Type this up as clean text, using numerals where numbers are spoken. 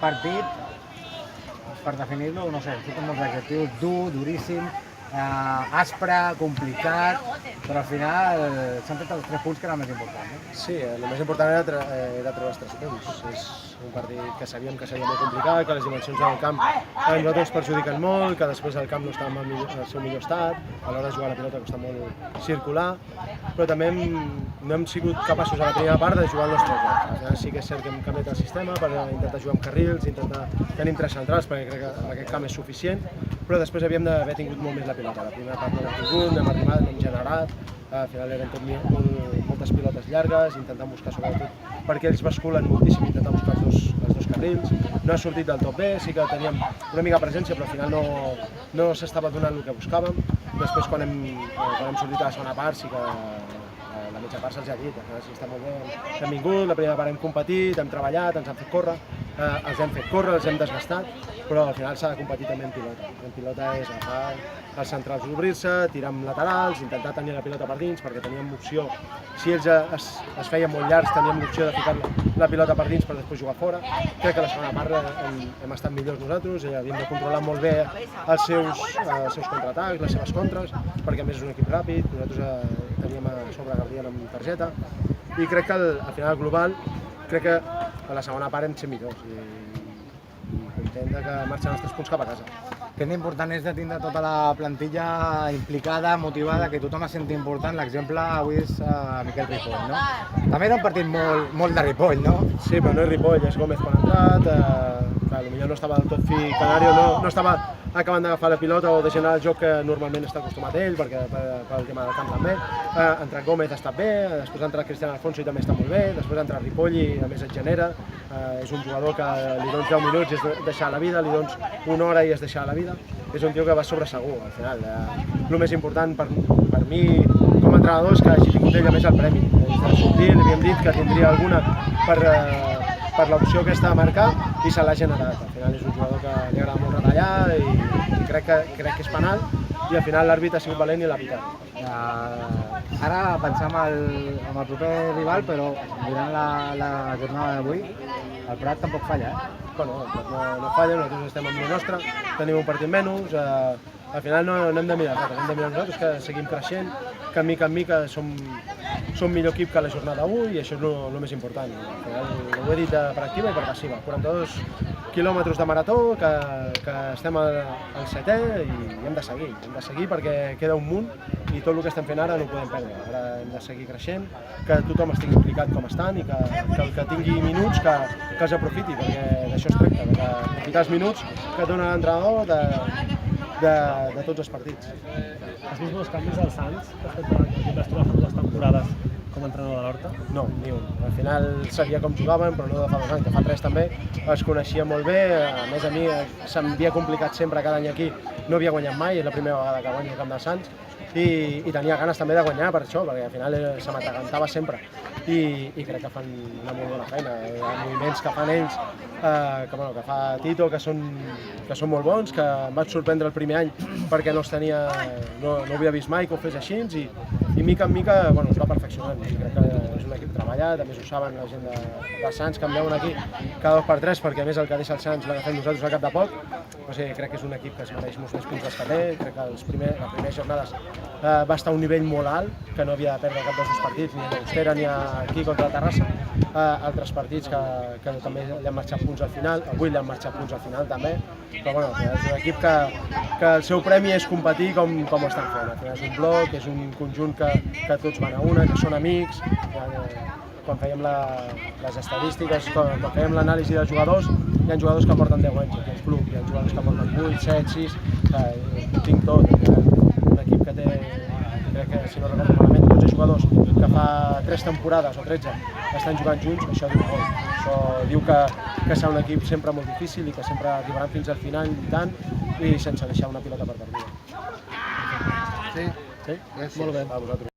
Partit, per definir-lo, no sé, surten molts adjectius, dur, duríssim, aspre, complicat, però al final s'han tret els 3 punts que era el més important. Sí, el més important era treure els 3 punts. És un partit que sabíem que seria molt complicat, que les dimensions del camp a nosaltres ens perjudiquen molt, que després el camp no està en el seu millor estat, a l'hora de jugar la pilota costa molt circular, però també no hem sigut capaços a la primera part de jugar el nostre joc. Al final sí que és cert que hem canviat el sistema per intentar jugar amb carrils, intentar tenir 3 centrals perquè crec que aquest camp és suficient, però després havíem d'haver tingut molt més la pilota. La primera part no l'hem tingut, no hem arribat, no hem generat, al final eren moltes pilotes llargues, intentant buscar sobretot perquè ells basculen moltíssim, intentar buscar els dos carrils. No ha sortit del tot bé, sí que teníem una mica presència, però al final no s'estava donant el que buscàvem. Després, quan hem sortit a la segona part, sí que la mitja part se'ls ha dit, sí, està molt bé, hem vingut, la primera part hem competit, hem treballat, ens han fet córrer, els hem desgastat, però al final s'ha de competir també en pilota. En pilota és agafar els centrals, obrir-se, tirar amb laterals, intentar tenir la pilota per dins, perquè teníem opció, si ells es feien molt llargs, teníem l'opció de ficar la pilota per dins per després jugar fora. Crec que a la segona part hem estat millors nosaltres, havíem de controlar molt bé els seus contraatacs, les seves contres, perquè a més és un equip ràpid, nosaltres teníem a sobre Gabriel amb targeta, i crec que al final global, crec que a la segona part hem de ser millors i content que marxen els 3 punts cap a casa. Que important és de tindre tota la plantilla implicada, motivada, que tothom es senti important. L'exemple avui és Miquel Ripoll, no? També era un partit molt de Ripoll, no? Sí, però no és Ripoll, és Gómez quan ha entrat, potser no estava del tot fi Canario, no estava acabant d'agafar la pilota o de generar el joc que normalment està acostumat ell, perquè pel tema del camp també. Ha entrat Gómez, ha estat bé, després ha entrat Cristian Alfonso i també està molt bé, després ha entrat Ripoll i a més et genera. És un jugador que li dones 10 minuts i és deixar la vida, li dones 1 hora i és deixar la vida. És un tio que va sobre segur, al final. El més important per mi com a entrenador és que hagi tingut ell a més el premi. De sortir, li havíem dit que tindria alguna per l'opció aquesta de marcar i se l'ha generat. Al final és un jugador que li agrada molt retallar i crec que és penal i al final l'àrbit ha sigut valent i l'ha pitat. Ara pensar en el proper rival, però mirant la jornada d'avui, el Prat tampoc falla, Bueno, el Prat no falla, nosaltres estem amb el nostre, tenim un partit menys, al final no hem de mirar nosaltres, hem de mirar nosaltres que seguim creixent, que mica en mica som millor equip que la jornada 1 i això és el més important. Al final ho he dit per activa i per passiva, 42 quilòmetres de marató, que estem al 7è i hem de seguir perquè queda un munt i tot el que estem fent ara no ho podem perdre. Ara hem de seguir creixent, que tothom estigui implicat com estan i que el que tingui minuts que els aprofiti, perquè d'això es tracta, d'aprofitar els minuts que dona l'entrenador de tots els partits. Has vist molts canvis al Sants respecte al que vas trobar fa 2 temporades com a entrenador de l'Horta? No, ni un. Al final sabia com jugaven, però no de fa 2 anys, de fa 3 també. Els coneixia molt bé, a més a mi s'havia complicat sempre cada any aquí. No havia guanyat mai, és la primera vegada que guanyo el camp del Sants. I tenia ganes també de guanyar per això, perquè al final se m'atragantava sempre. I crec que fan una molt bona feina. Hi ha moviments que fan ells, que fa Tito, que són molt bons, que em vaig sorprendre el primer any perquè no havia vist mai que ho fes així i mica en mica es va perfeccionant. I crec que és un equip treballat, a més ho saben la gent de Sants, que em veuen aquí cada 2 per 3 perquè a més el que deixa el Sants l'agafem nosaltres al cap de poc. O sigui, crec que és un equip que es mereix molts més punts dels que té, crec que les primeres jornades va estar a un nivell molt alt, que no havia de perdre cap dels 2 partits, ni a l'Austera ni aquí contra la Terrassa. Altres partits que també li han marxat punts al final, avui li han marxat punts al final també, però és un equip que el seu premi és competir com ho estan fent. Al final és un bloc, és un conjunt que tots van a una, que són amics. Quan fèiem les estadístiques, quan fèiem l'anàlisi dels jugadors, hi ha jugadors que porten 10 anys aquí al club, hi ha jugadors que porten 8, 7, 6, ho tinc tot. Un equip que té, crec que si no recordo malament, 12 jugadors que fa 3 temporades o 13 estan jugant junts, això diu molt. Això diu que serà un equip sempre molt difícil i que sempre arribaran fins al final lluitant i sense deixar una pilota per perduda. Sí? Sí? Molt bé. A vosaltres.